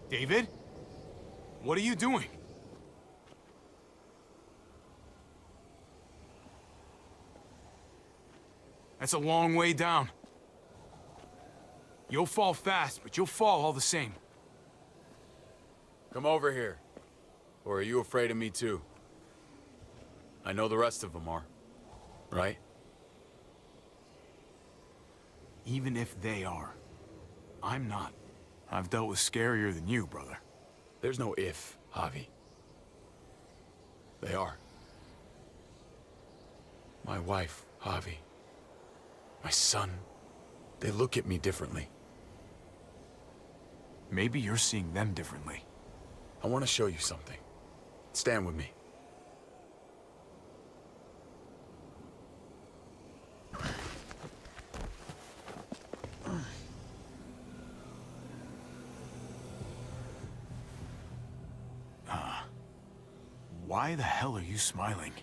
David? What are you doing? That's a long way down. You'll fall fast, but you'll fall all the same. Come over here. Or are you afraid of me too? I know the rest of them are. Right? Even if they are, I'm not. I've dealt with scarier than you, brother. There's no if, Javi. They are. My wife, Javi. My son. They look at me differently. Maybe you're seeing them differently. I want to show you something. Stand with me. Why the hell are you smiling?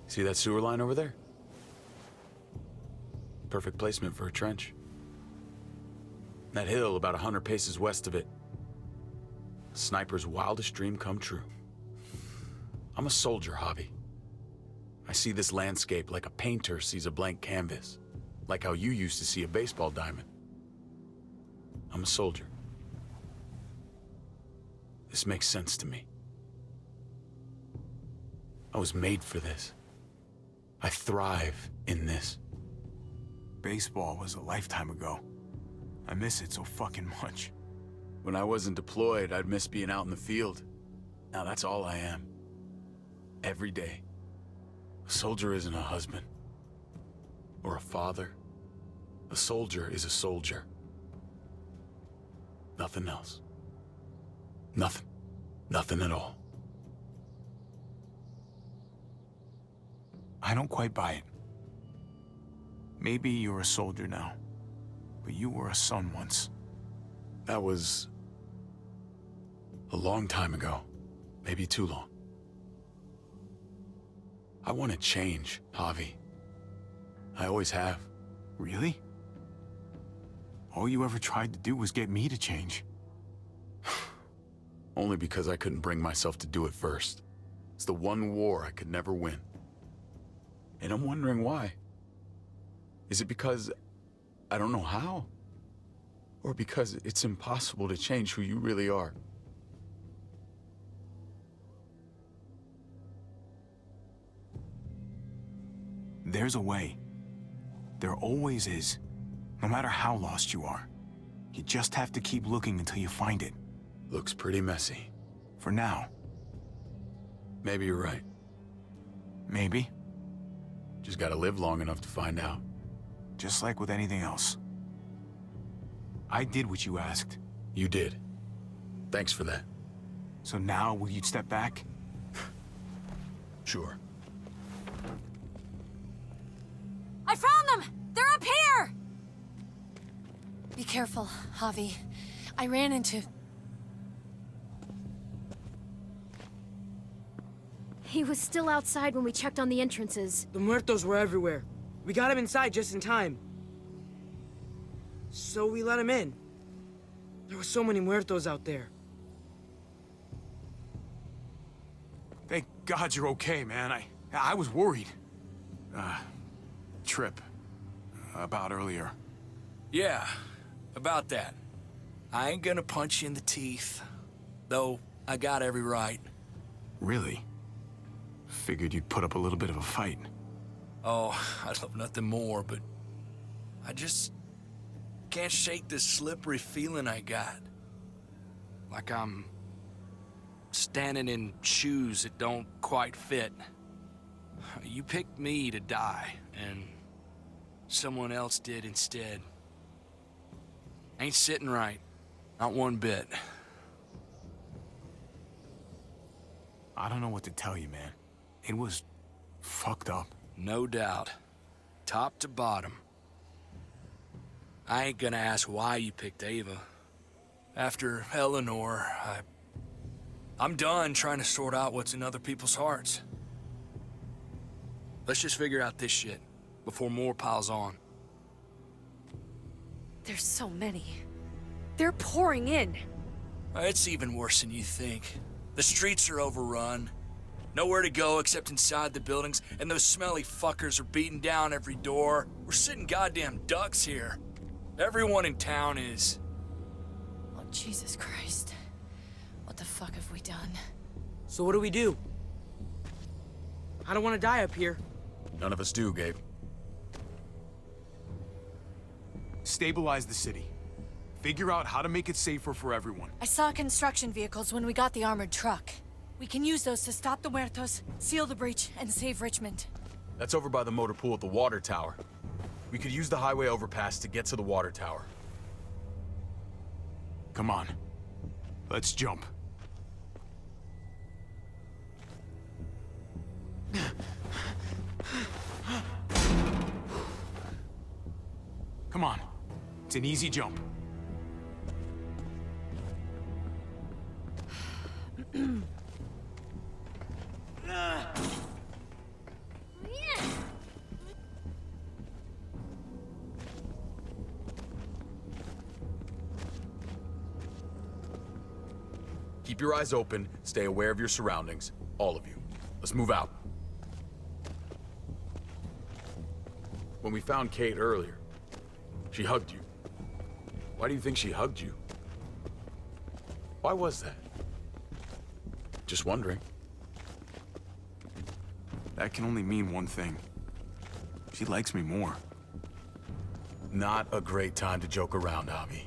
See that sewer line over there? Perfect placement for a trench. That hill about 100 paces west of it. A sniper's wildest dream come true. I'm a soldier, Javi. I see this landscape like a painter sees a blank canvas. Like how you used to see a baseball diamond. I'm a soldier. This makes sense to me. I was made for this. I thrive in this. Baseball was a lifetime ago. I miss it so fucking much. When I wasn't deployed, I'd miss being out in the field. Now that's all I am. Every day. A soldier isn't a husband. Or a father. A soldier is a soldier. Nothing else. Nothing. Nothing at all. I don't quite buy it. Maybe you're a soldier now, but you were a son once. That was a long time ago. Maybe too long. I want to change, Javi. I always have. Really? All you ever tried to do was get me to change. Only because I couldn't bring myself to do it first. It's the one war I could never win. And I'm wondering why. Is it because I don't know how? Or because it's impossible to change who you really are? There's a way. There always is. No matter how lost you are. You just have to keep looking until you find it. Looks pretty messy. For now. Maybe you're right. Maybe. Just gotta live long enough to find out. Just like with anything else. I did what you asked. You did. Thanks for that. So now, will you step back? Sure. I found them! They're up here! Be careful, Javi. I ran into... He was still outside when we checked on the entrances. The muertos were everywhere. We got him inside just in time. So we let him in. There were so many muertos out there. Thank God you're okay, man. I was worried. Trip. About earlier. Yeah, about that. I ain't gonna punch you in the teeth. Though, I got every right. Really? Figured you'd put up a little bit of a fight. Oh, I'd love nothing more, but... I just... can't shake this slippery feeling I got. Like I'm... standing in shoes that don't quite fit. You picked me to die, and... someone else did instead. Ain't sitting right. Not one bit. I don't know what to tell you, man. It was... fucked up. No doubt. Top to bottom. I ain't gonna ask why you picked Ava. After Eleanor, I'm done trying to sort out what's in other people's hearts. Let's just figure out this shit before more piles on. There's so many. They're pouring in. It's even worse than you think. The streets are overrun. Nowhere to go except inside the buildings, and those smelly fuckers are beating down every door. We're sitting goddamn ducks here. Everyone in town is. Oh, Jesus Christ. What the fuck have we done? So what do? I don't want to die up here. None of us do, Gabe. Stabilize the city. Figure out how to make it safer for everyone. I saw construction vehicles when we got the armored truck. We can use those to stop the muertos, seal the breach, and save Richmond. That's over by the motor pool at the water tower. We could use the highway overpass to get to the water tower. Come on. Let's jump. Come on. It's an easy jump. Keep your eyes open, stay aware of your surroundings, all of you. Let's move out. When we found Kate earlier, she hugged you. Why do you think she hugged you? Why was that? Just wondering. That can only mean one thing. She likes me more. Not a great time to joke around, Javi.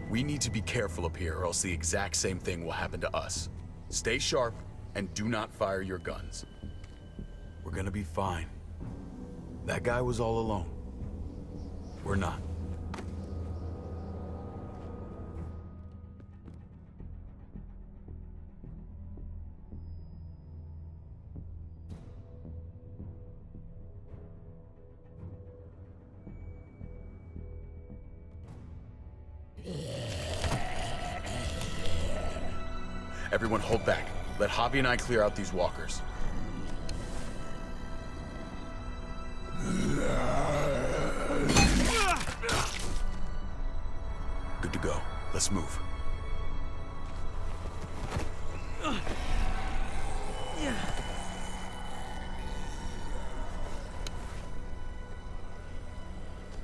We need to be careful up here, or else the exact same thing will happen to us. Stay sharp, and do not fire your guns. We're gonna be fine. That guy was all alone. We're not. Everyone hold back. Let Javi and I clear out these walkers. Good to go. Let's move.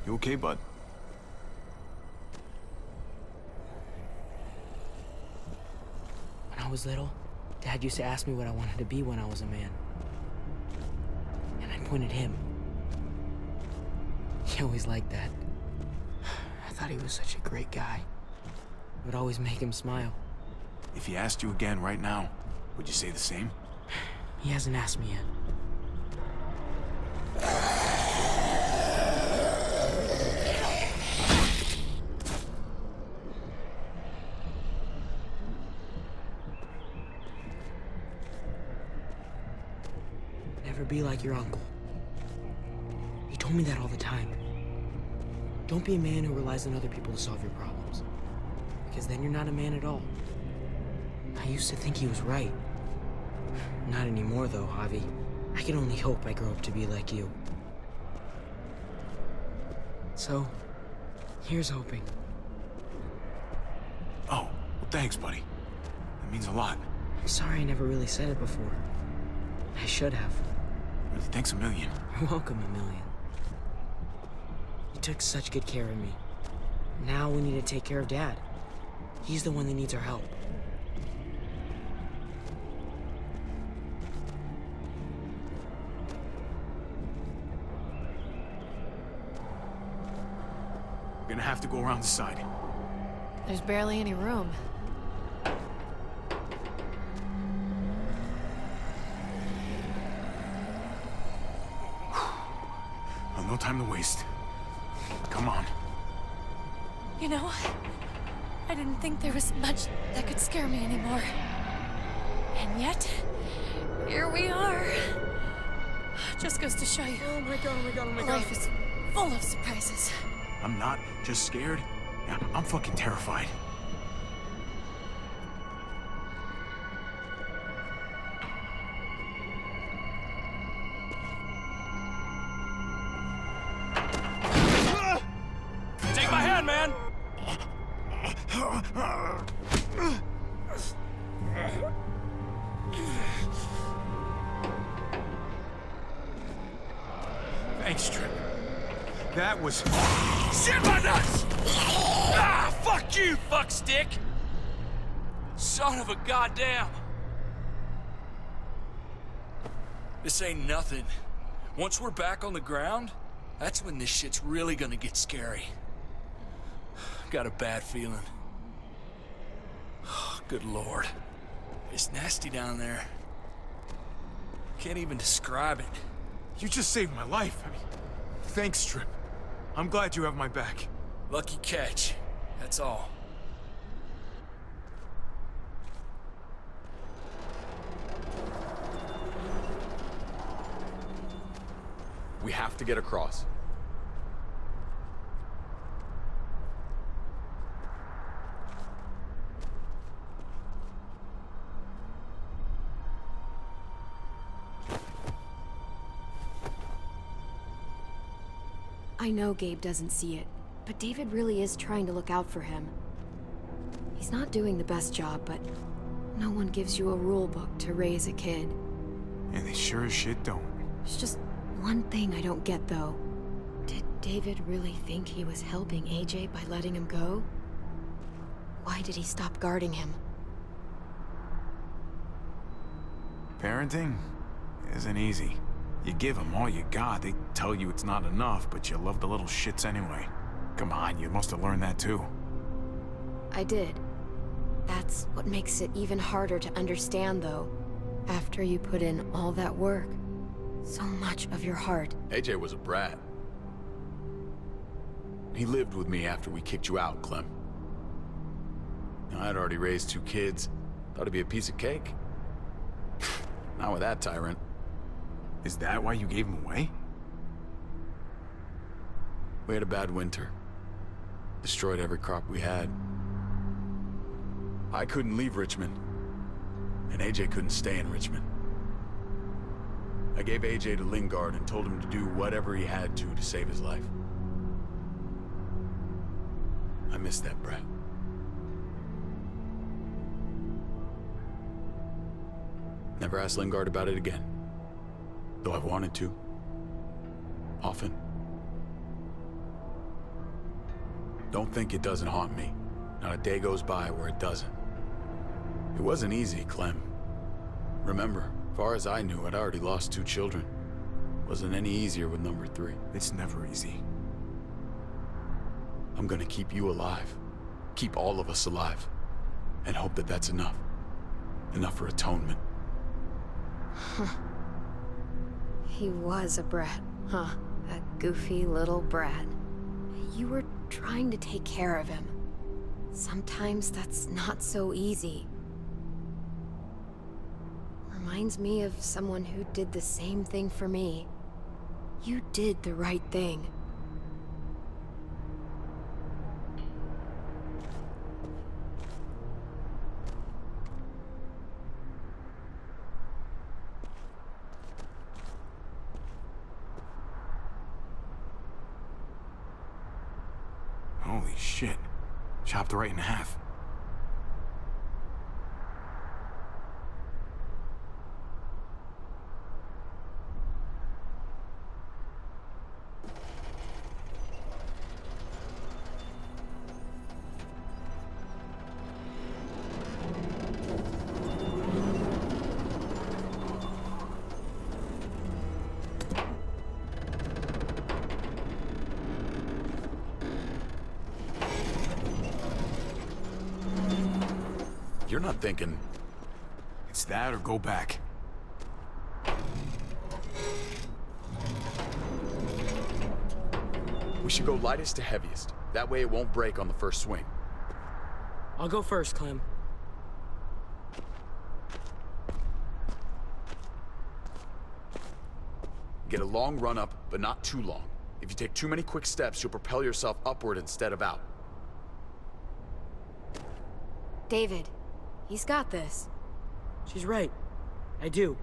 You okay, bud? When I was little, Dad used to ask me what I wanted to be when I was a man. And I pointed him. He always liked that. I thought he was such a great guy. It would always make him smile. If he asked you again right now, would you say the same? He hasn't asked me yet. Never be like your uncle. He told me that all the time. Don't be a man who relies on other people to solve your problems. Because then you're not a man at all. I used to think he was right. Not anymore, though, Javi. I can only hope I grow up to be like you. So, here's hoping. Oh, well, thanks, buddy. That means a lot. I'm sorry I never really said it before. I should have. Really, thanks a million. You're welcome, a million. You took such good care of me. Now we need to take care of Dad. He's the one that needs our help. We're gonna have to go around the side. There's barely any room. Well, no time to waste. Come on. You know, I didn't think there was much that could scare me anymore. And yet, here we are. Just goes to show you. Oh my god, oh my god, oh my god. Life is full of surprises. I'm not just scared. I'm fucking terrified. Take my hand, man! Thanks, Trip. That was... Shit my nuts! Ah, fuck you, fuckstick! Son of a goddamn! This ain't nothing. Once we're back on the ground, that's when this shit's really gonna get scary. Got a bad feeling. Good lord. It's nasty down there. Can't even describe it. You just saved my life. I mean, thanks, Trip. I'm glad you have my back. Lucky catch. That's all. We have to get across. I know Gabe doesn't see it, but David really is trying to look out for him. He's not doing the best job, but no one gives you a rule book to raise a kid. And they sure as shit don't. There's just one thing I don't get, though. Did David really think he was helping AJ by letting him go? Why did he stop guarding him? Parenting isn't easy. You give them all you got, they tell you it's not enough, but you love the little shits anyway. Come on, you must have learned that too. I did. That's what makes it even harder to understand, though. After you put in all that work, so much of your heart. AJ was a brat. He lived with me after we kicked you out, Clem. Now, I'd already raised 2 kids. Thought it'd be a piece of cake. Not with that tyrant. Is that why you gave him away? We had a bad winter. Destroyed every crop we had. I couldn't leave Richmond. And AJ couldn't stay in Richmond. I gave AJ to Lingard and told him to do whatever he had to save his life. I miss that brat. Never asked Lingard about it again. Though I've wanted to. Often. Don't think it doesn't haunt me. Not a day goes by where it doesn't. It wasn't easy, Clem. Remember, far as I knew, I'd already lost 2 children. Wasn't any easier with number 3. It's never easy. I'm gonna keep you alive. Keep all of us alive. And hope that that's enough. Enough for atonement. He was a brat, huh? A goofy little brat. You were trying to take care of him. Sometimes that's not so easy. Reminds me of someone who did the same thing for me. You did the right thing. Holy shit. Chopped right in half. You're not thinking... It's that or go back. We should go lightest to heaviest. That way it won't break on the first swing. I'll go first, Clem. Get a long run up, but not too long. If you take too many quick steps, you'll propel yourself upward instead of out. David, he's got this. She's right. I do.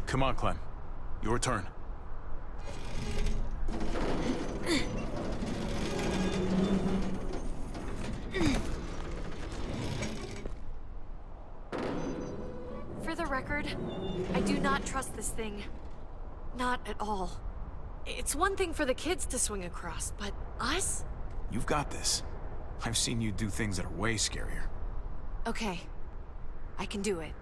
Come on, Clem. Your turn. For the record, I do not trust this thing. Not at all. It's one thing for the kids to swing across, but us? You've got this. I've seen you do things that are way scarier. Okay. I can do it.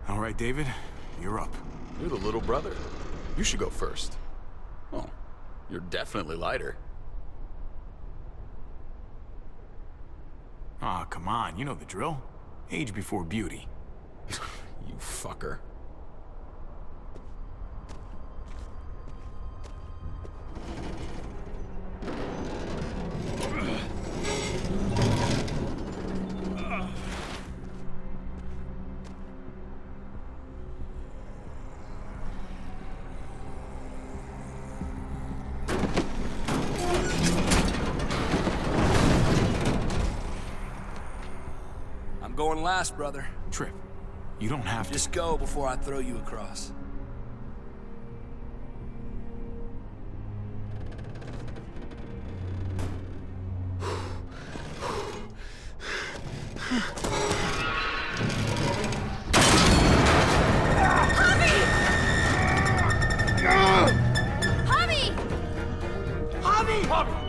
All right, David, you're up. You're the little brother. You should go first. Oh, you're definitely lighter. Aw, come on, you know the drill. Age before beauty. You fucker. I'm going last, brother. Tripp, you don't have to. Just go before I throw you across.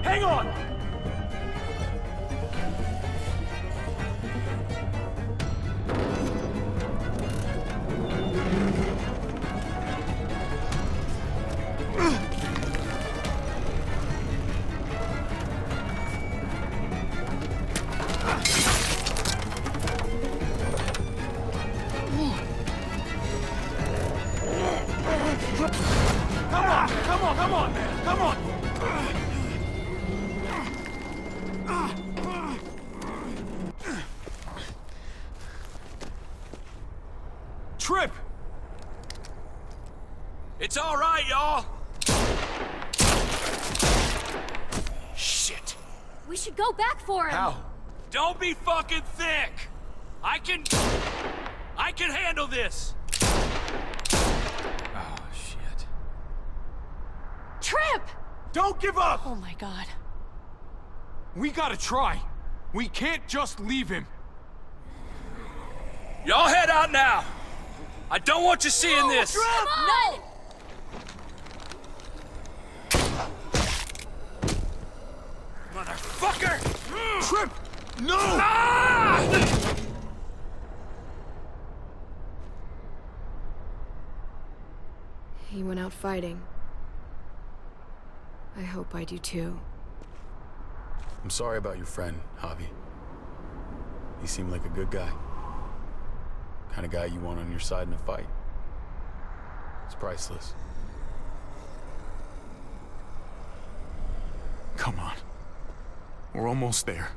Hang on! Come on, man! Come on! Tripp! It's all right, y'all. Shit. We should go back for him! How? Don't be fucking thick. I can handle this. Oh, shit. Tripp! Don't give up! Oh my god. We gotta try. We can't just leave him. Y'all head out now. I don't want you seeing this. No! Motherfucker! Tripp! No! Ah! He went out fighting. I hope I do too. I'm sorry about your friend, Javi. He seemed like a good guy. Kind of guy you want on your side in a fight. It's priceless. Come on. We're almost there.